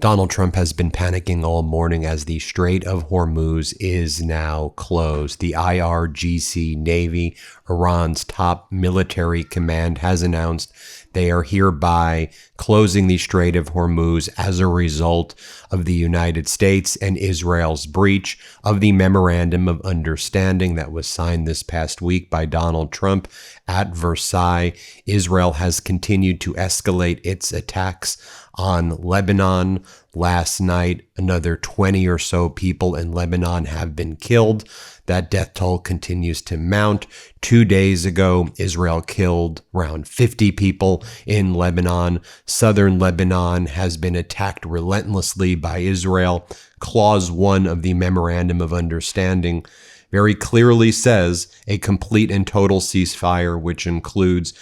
Donald Trump has been panicking all morning as the Strait of Hormuz is now closed. The IRGC Navy, Iran's top military command, has announced they are hereby closing the Strait of Hormuz as a result of the United States and Israel's breach of the Memorandum of Understanding that was signed this past week by Donald Trump at Versailles. Israel has continued to escalate its attacks on Lebanon. Last night, another 20 or so people in Lebanon have been killed. That death toll continues to mount. 2 days ago, Israel killed around 50 people in Lebanon. Southern Lebanon has been attacked relentlessly by Israel. Clause 1 of the Memorandum of Understanding very clearly says a complete and total ceasefire, which includes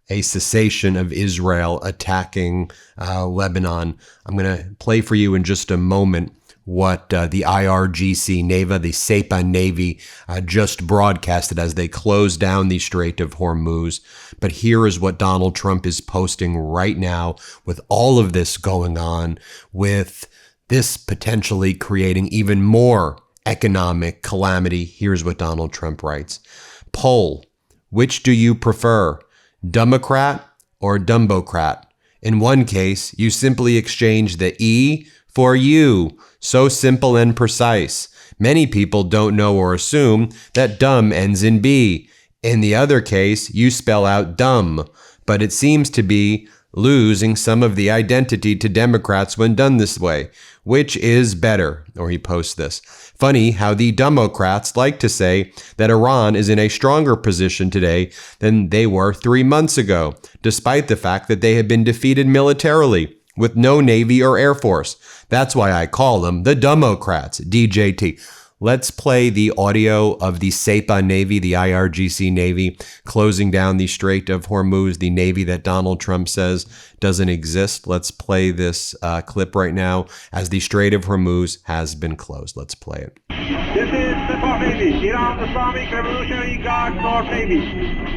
a cessation of Israel attacking Lebanon. I'm going to play for you in just a moment what the IRGC Navy, the SEPA Navy, just broadcasted as they close down the Strait of Hormuz. But here is what Donald Trump is posting right now with all of this going on, with this potentially creating even more economic calamity. Here's what Donald Trump writes. Poll, which do you prefer? Democrat or Dumbocrat? In one case, you simply exchange the E for U. So simple and precise. Many people don't know or assume that dumb ends in B. In the other case, you spell out dumb. But it seems to be losing some of the identity to Democrats when done this way. Which is better? Or he posts this. Funny how the Democrats like to say that Iran is in a stronger position today than they were 3 months ago, despite the fact that they have been defeated militarily with no Navy or Air Force. That's why I call them the Democrats, DJT. Let's play the audio of the SEPA Navy, the IRGC Navy, closing down the Strait of Hormuz, the Navy that Donald Trump says doesn't exist. Let's play this clip right now as the Strait of Hormuz has been closed. Let's play it. This is SEPA Navy, Iran's Islamic Revolutionary Guard North Navy.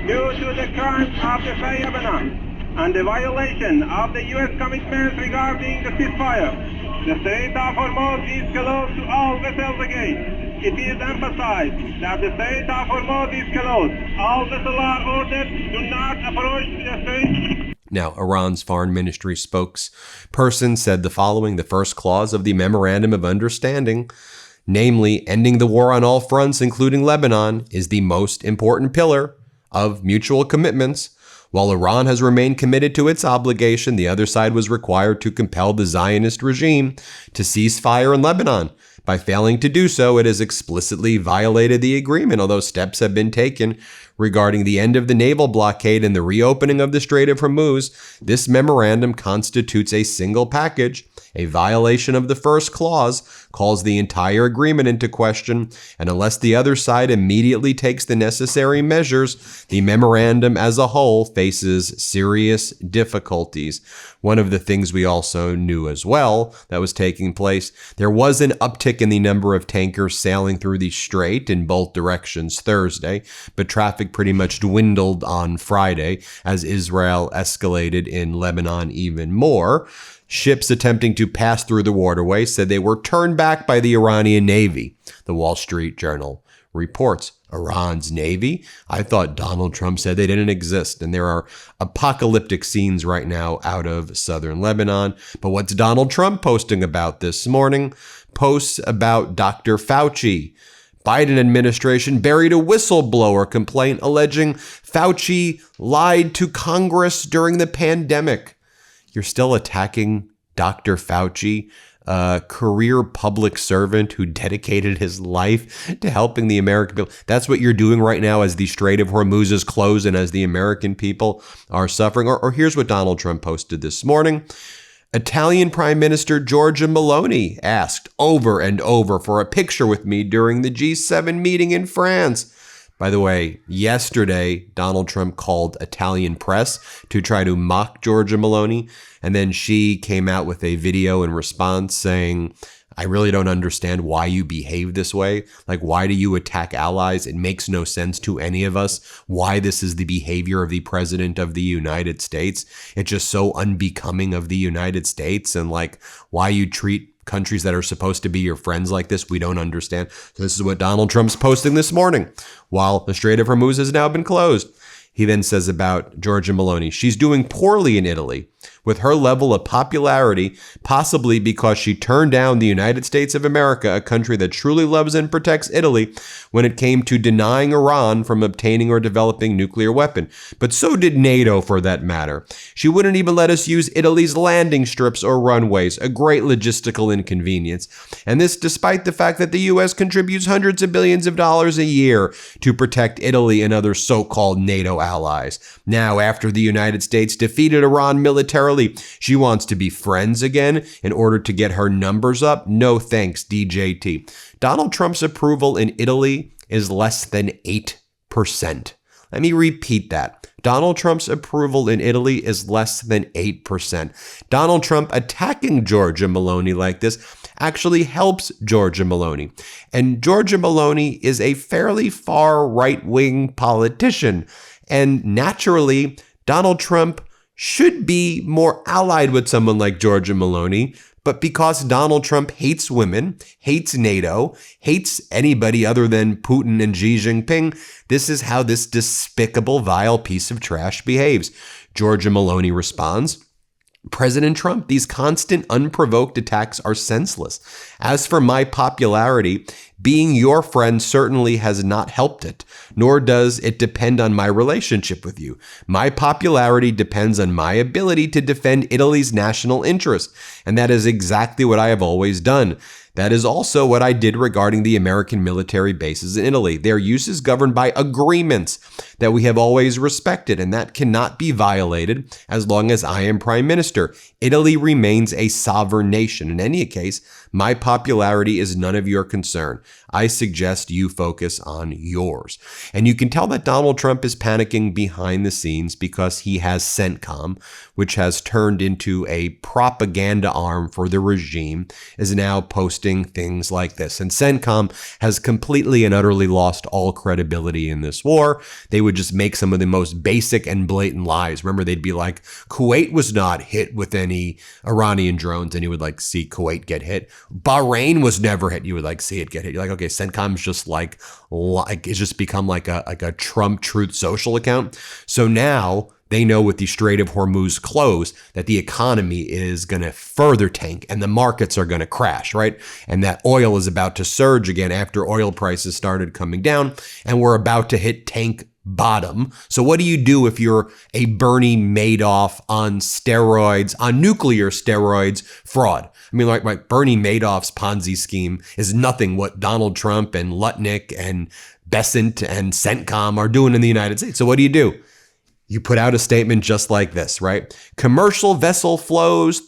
Due to the crimes of the Lebanon and the violation of the U.S. commitments regarding the ceasefire, the Strait of Hormuz is closed to all vessels again. It is emphasized that the Strait of Hormuz is closed. All vessels are ordered do not approach the strait. Now, Iran's foreign ministry spokesperson said the following: the first clause of the Memorandum of Understanding, namely ending the war on all fronts, including Lebanon, is the most important pillar of mutual commitments. While Iran has remained committed to its obligation, the other side was required to compel the Zionist regime to cease fire in Lebanon. By failing to do so, it has explicitly violated the agreement, although steps have been taken regarding the end of the naval blockade and the reopening of the Strait of Hormuz. This memorandum constitutes a single package. A violation of the first clause calls the entire agreement into question, and unless the other side immediately takes the necessary measures, the memorandum as a whole faces serious difficulties. One of the things we also knew as well that was taking place, there was an uptick in the number of tankers sailing through the strait in both directions Thursday, but traffic pretty much dwindled on Friday as Israel escalated in Lebanon even more. Ships attempting to pass through the waterway said they were turned back by the Iranian Navy, the Wall Street Journal reports. Iran's Navy? I thought Donald Trump said they didn't exist, and there are apocalyptic scenes right now out of southern Lebanon. But what's Donald Trump posting about this morning? Posts about Dr. Fauci. Biden administration buried a whistleblower complaint alleging Fauci lied to Congress during the pandemic. You're still attacking Dr. Fauci, a career public servant who dedicated his life to helping the American people. That's what you're doing right now as the Strait of Hormuz is closed and as the American people are suffering. Or here's what Donald Trump posted this morning. Italian Prime Minister Giorgia Meloni asked over and over for a picture with me during the G7 meeting in France. By the way, yesterday, Donald Trump called Italian press to try to mock Giorgia Meloni, and then she came out with a video in response saying, I really don't understand why you behave this way. Like, why do you attack allies? It makes no sense to any of us why this is the behavior of the president of the United States. It's just so unbecoming of the United States, and like why you treat countries that are supposed to be your friends like this, we don't understand. So this is what Donald Trump's posting this morning while the Strait of Hormuz has now been closed. He then says about Giorgia Meloni, she's doing poorly in Italy with her level of popularity, possibly because she turned down the United States of America, a country that truly loves and protects Italy, when it came to denying Iran from obtaining or developing nuclear weapon. But so did NATO, for that matter. She wouldn't even let us use Italy's landing strips or runways, a great logistical inconvenience. And this despite the fact that the U.S. contributes hundreds of billions of dollars a year to protect Italy and other so-called NATO allies. Now, after the United States defeated Iran militarily, she wants to be friends again in order to get her numbers up? No thanks, DJT. Donald Trump's approval in Italy is less than 8%. Let me repeat that. Donald Trump's approval in Italy is less than 8%. Donald Trump attacking Giorgia Meloni like this actually helps Giorgia Meloni. And Giorgia Meloni is a fairly far right-wing politician. And naturally, Donald Trump should be more allied with someone like Giorgia Meloni, but because Donald Trump hates women, hates NATO, hates anybody other than Putin and Xi Jinping, this is how this despicable, vile piece of trash behaves. Giorgia Meloni responds, President Trump, these constant, unprovoked attacks are senseless. As for my popularity, being your friend certainly has not helped it, nor does it depend on my relationship with you. My popularity depends on my ability to defend Italy's national interest, and that is exactly what I have always done. That is also what I did regarding the American military bases in Italy. Their use is governed by agreements that we have always respected, and that cannot be violated as long as I am prime minister. Italy remains a sovereign nation. In any case, my popularity is none of your concern. I suggest you focus on yours. And you can tell that Donald Trump is panicking behind the scenes because he has CENTCOM, which has turned into a propaganda arm for the regime, is now posting things like this. And CENTCOM has completely and utterly lost all credibility in this war. They would just make some of the most basic and blatant lies. Remember, they'd be like, Kuwait was not hit with any Iranian drones, and you would like see Kuwait get hit. Bahrain was never hit. You would like see it get hit. You're like, okay, CENTCOM's just like it's just become like a Trump Truth Social account. So now they know with the Strait of Hormuz closed that the economy is going to further tank and the markets are going to crash, right? And that oil is about to surge again after oil prices started coming down, and we're about to hit tank bottom. So what do you do if you're a Bernie Madoff on steroids, on nuclear steroids fraud? I mean, like Bernie Madoff's Ponzi scheme is nothing what Donald Trump and Lutnick and Besant and CENTCOM are doing in the United States. So what do? You put out a statement just like this, right? Commercial vessel flows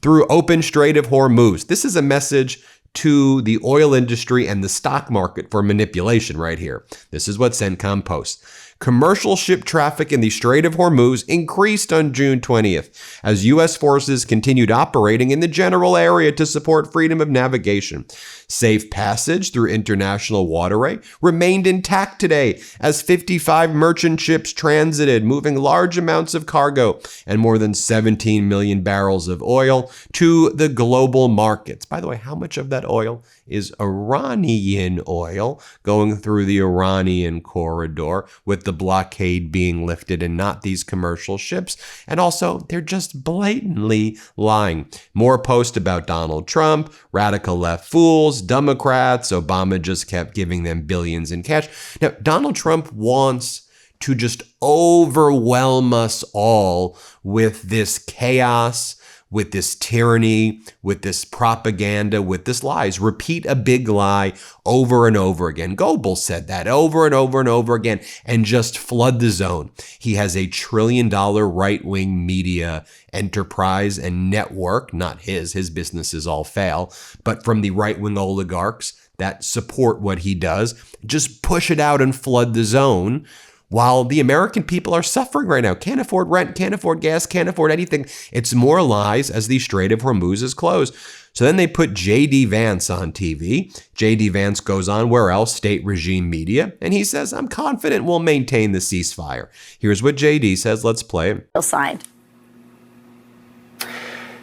through open Strait of Hormuz. This is a message to the oil industry and the stock market for manipulation right here. This is what CENTCOM posts. Commercial ship traffic in the Strait of Hormuz increased on June 20th as U.S. forces continued operating in the general area to support freedom of navigation. Safe passage through international waterway remained intact today as 55 merchant ships transited, moving large amounts of cargo and more than 17 million barrels of oil to the global markets. By the way, how much of that oil is Iranian oil going through the Iranian corridor with the blockade being lifted and not these commercial ships? And also, they're just blatantly lying. More posts about Donald Trump, radical left fools, Democrats. Obama just kept giving them billions in cash. Now, Donald Trump wants to just overwhelm us all with this chaos, with this tyranny, with this propaganda, with this lies. Repeat a big lie over and over again. Goebbels said that over and over and over again, and just flood the zone. He has a $1 trillion right-wing media enterprise and network, not his businesses all fail, but from the right-wing oligarchs that support what he does. Just push it out and flood the zone while the American people are suffering right now. Can't afford rent, can't afford gas, can't afford anything. It's more lies as the Strait of Hormuz is closed. So then they put J.D. Vance on TV. J.D. Vance goes on, where else? State regime media. And he says, I'm confident we'll maintain the ceasefire. Here's what J.D. says. Let's play it. Signed.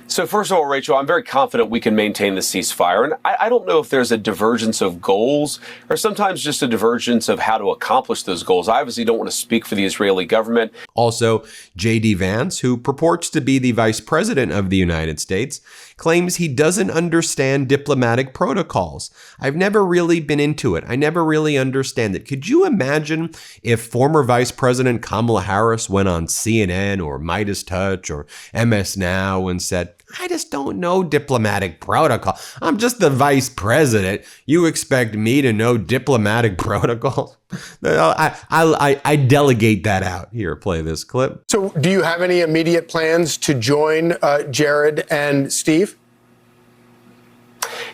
So first of all, Rachel, I'm very confident we can maintain the ceasefire. And I don't know if there's a divergence of goals or sometimes just a divergence of how to accomplish those goals. I obviously don't want to speak for the Israeli government. Also, J.D. Vance, who purports to be the vice president of the United States, claims he doesn't understand diplomatic protocols. I've never really been into it. I never really understand it. Could you imagine if former Vice President Kamala Harris went on CNN or MeidasTouch or MS Now and said, I just don't know diplomatic protocol. I'm just the vice president. You expect me to know diplomatic protocol? I delegate that out. Here, play this clip. So do you have any immediate plans to join Jared and Steve?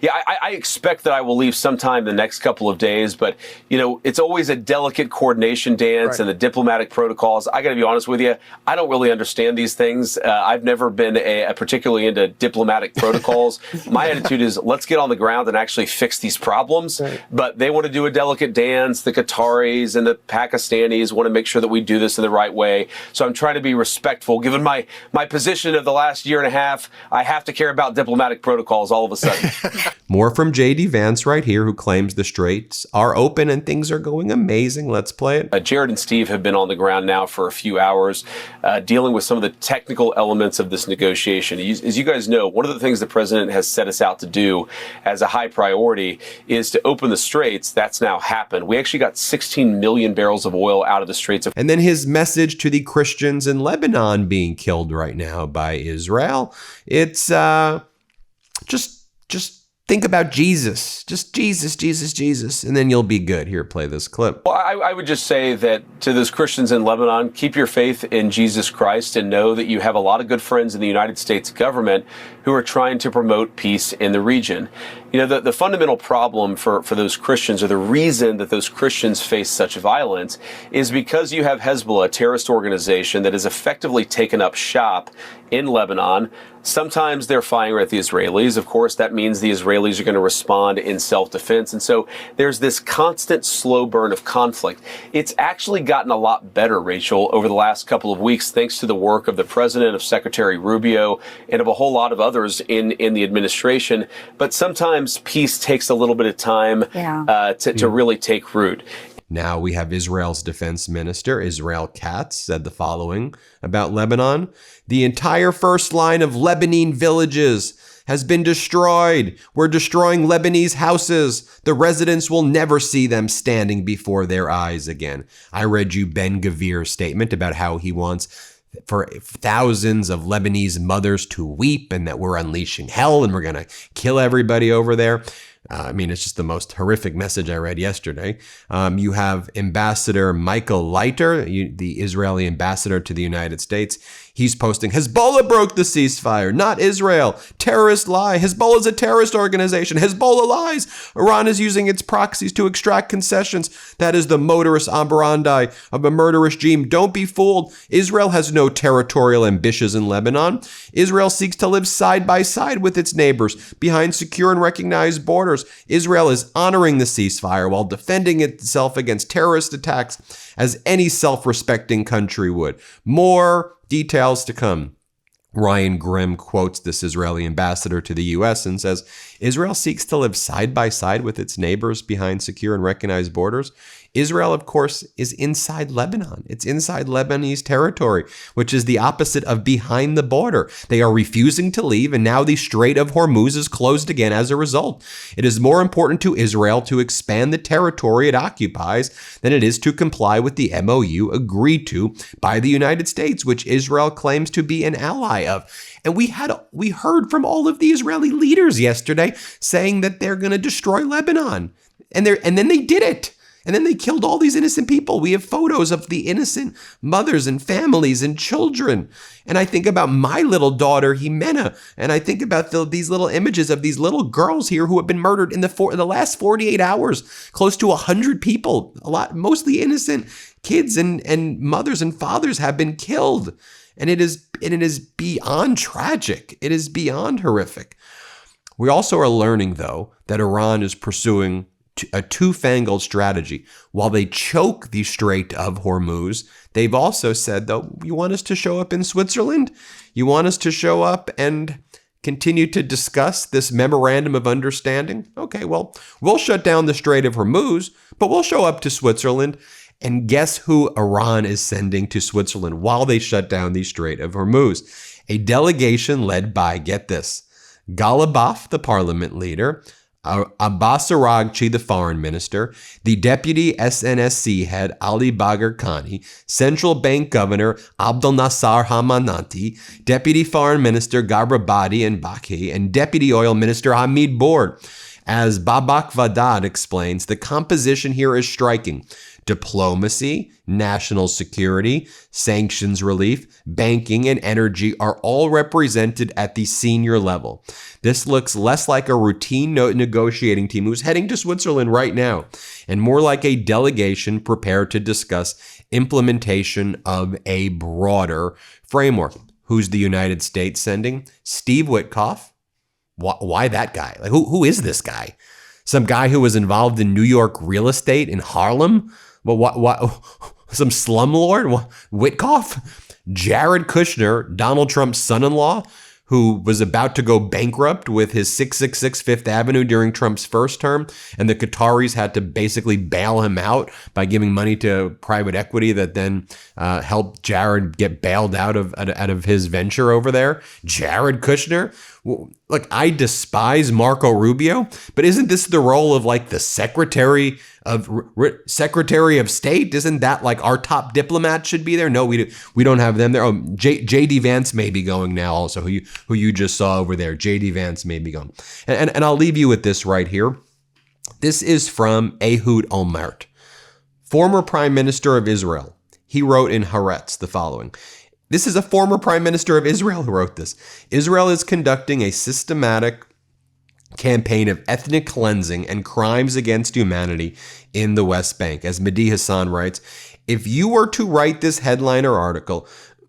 Yeah, I expect that I will leave sometime the next couple of days, but, you know, it's always a delicate coordination dance right. And the diplomatic protocols. I got to be honest with you, I don't really understand these things. I've never been particularly into diplomatic protocols. My attitude is let's get on the ground and actually fix these problems. Right. But they want to do a delicate dance. The Qataris and the Pakistanis want to make sure that we do this in the right way. So I'm trying to be respectful. Given my position of the last year and a half, I have to care about diplomatic protocols all of a sudden. More from J.D. Vance right here, who claims the straits are open and things are going amazing. Let's play it. Jared and Steve have been on the ground now for a few hours, dealing with some of the technical elements of this negotiation. As you guys know, one of the things the president has set us out to do as a high priority is to open the straits. That's now happened. We actually got 16 million barrels of oil out of the straits. And then his message to the Christians in Lebanon being killed right now by Israel. It's just think about Jesus. Just Jesus, Jesus, Jesus, and then you'll be good. Here, play this clip. Well, I would just say that to those Christians in Lebanon, keep your faith in Jesus Christ and know that you have a lot of good friends in the United States government who are trying to promote peace in the region. You know, the fundamental problem for those Christians, or the reason that those Christians face such violence, is because you have Hezbollah, a terrorist organization that has effectively taken up shop in Lebanon. Sometimes they're firing at the Israelis. Of course, that means the Israelis are going to respond in self-defense. And so there's this constant slow burn of conflict. It's actually gotten a lot better, Rachel, over the last couple of weeks, thanks to the work of the president, of Secretary Rubio, and of a whole lot of others in the administration. But sometimes peace takes a little bit of time to really take root. Now we have Israel's defense minister, Israel Katz, said the following about Lebanon. The entire first line of Lebanese villages has been destroyed. We're destroying Lebanese houses. The residents will never see them standing before their eyes again. I read you Ben Gavir's statement about how he wants for thousands of Lebanese mothers to weep and that we're unleashing hell and we're going to kill everybody over there. I mean, it's just the most horrific message I read yesterday. You have Ambassador Michael Leiter, the Israeli ambassador to the United States. He's posting, Hezbollah broke the ceasefire, not Israel. Terrorist lie. Hezbollah is a terrorist organization. Hezbollah lies. Iran is using its proxies to extract concessions. That is the modus operandi of a murderous regime. Don't be fooled. Israel has no territorial ambitions in Lebanon. Israel seeks to live side by side with its neighbors behind secure and recognized borders. Israel is honoring the ceasefire while defending itself against terrorist attacks as any self-respecting country would. More details to come. Ryan Grimm quotes this Israeli ambassador to the U.S. and says, Israel seeks to live side by side with its neighbors behind secure and recognized borders. Israel, of course, is inside Lebanon. It's inside Lebanese territory, which is the opposite of behind the border. They are refusing to leave, and now the Strait of Hormuz is closed again as a result. It is more important to Israel to expand the territory it occupies than it is to comply with the MOU agreed to by the United States, which Israel claims to be an ally of. And we heard from all of the Israeli leaders yesterday saying that they're going to destroy Lebanon. And then they did it. And then they killed all these innocent people. We have photos of the innocent mothers and families and children. And I think about my little daughter, Jimena, and I think about these little images of these little girls here who have been murdered in the last 48 hours. Close to 100 people, a lot, mostly innocent kids and mothers and fathers have been killed. And it is beyond tragic. It is beyond horrific. We also are learning, though, that Iran is pursuing a two-fangled strategy. While they choke the Strait of Hormuz, they've also said, though, you want us to show up in Switzerland? You want us to show up and continue to discuss this memorandum of understanding? Okay, well, we'll shut down the Strait of Hormuz, but we'll show up to Switzerland. And guess who Iran is sending to Switzerland while they shut down the Strait of Hormuz? A delegation led by, get this, Ghalibaf, the parliament leader, Abbas Araghchi, the foreign minister, the deputy SNSC head Ali Bagheri Khani, central bank governor Abdel Nasser Hamanati, deputy foreign minister Gharibabadi and Baki, and deputy oil minister Hamid Bourd. As Babak Vadad explains, the composition here is striking. Diplomacy, national security, sanctions relief, banking, and energy are all represented at the senior level. This looks less like a routine negotiating team who's heading to Switzerland right now, and more like a delegation prepared to discuss implementation of a broader framework. Who's the United States sending? Steve Witkoff. Why that guy? Like, who is this guy? Some guy who was involved in New York real estate in Harlem? Well, what? Some slumlord? Witkoff? Jared Kushner, Donald Trump's son-in-law, who was about to go bankrupt with his 666 Fifth Avenue during Trump's first term, and the Qataris had to basically bail him out by giving money to private equity that then helped Jared get bailed out of his venture over there. Jared Kushner. Look, I despise Marco Rubio, but isn't this the role of like the Secretary of State? Isn't that like our top diplomat should be there? No, we don't have them there. Oh, J.D. Vance may be going now also, who you just saw over there. J.D. Vance may be going. And I'll leave you with this right here. This is from Ehud Olmert, former Prime Minister of Israel. He wrote in Haaretz the following. This is a former Prime Minister of Israel who wrote this. Israel is conducting a systematic campaign of ethnic cleansing and crimes against humanity in the West Bank. As Mehdi Hassan writes, if you were to write this headline or article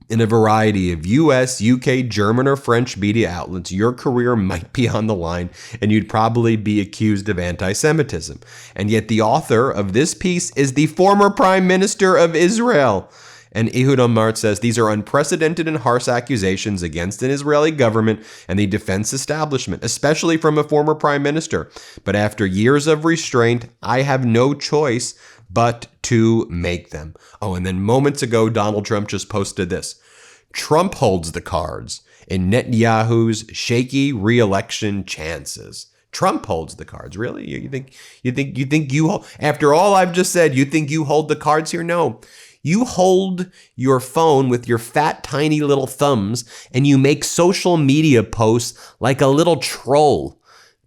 in a variety of US, UK, German, or French media outlets, your career might be on the line and you'd probably be accused of anti-Semitism. And yet the author of this piece is the former Prime Minister of Israel. And Ehud Olmert says these are unprecedented and harsh accusations against an Israeli government and the defense establishment, especially from a former prime minister. But after years of restraint, I have no choice but to make them. Oh, and then moments ago, Donald Trump just posted this. Trump holds the cards in Netanyahu's shaky re-election chances. Trump holds the cards. Really? You think after all I've just said, you think you hold the cards here? No. You hold your phone with your fat, tiny little thumbs and you make social media posts like a little troll.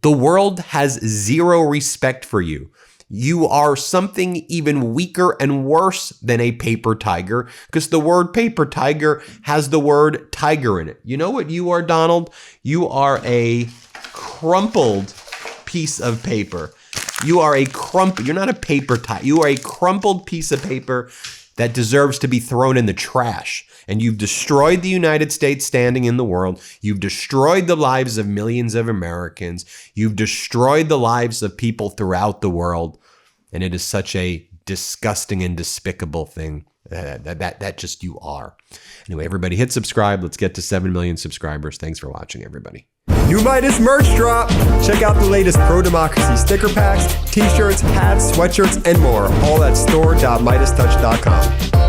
The world has zero respect for you. You are something even weaker and worse than a paper tiger because the word paper tiger has the word tiger in it. You know what you are, Donald? You are a crumpled piece of paper. You're not a paper tiger. You are a crumpled piece of paper that deserves to be thrown in the trash. And you've destroyed the United States standing in the world. You've destroyed the lives of millions of Americans. You've destroyed the lives of people throughout the world. And it is such a disgusting and despicable thing that just you are. Anyway, everybody hit subscribe. Let's get to 7 million subscribers. Thanks for watching, everybody. New Midas merch drop! Check out the latest pro-democracy sticker packs, t-shirts, hats, sweatshirts, and more. All at store.MeidasTouch.com.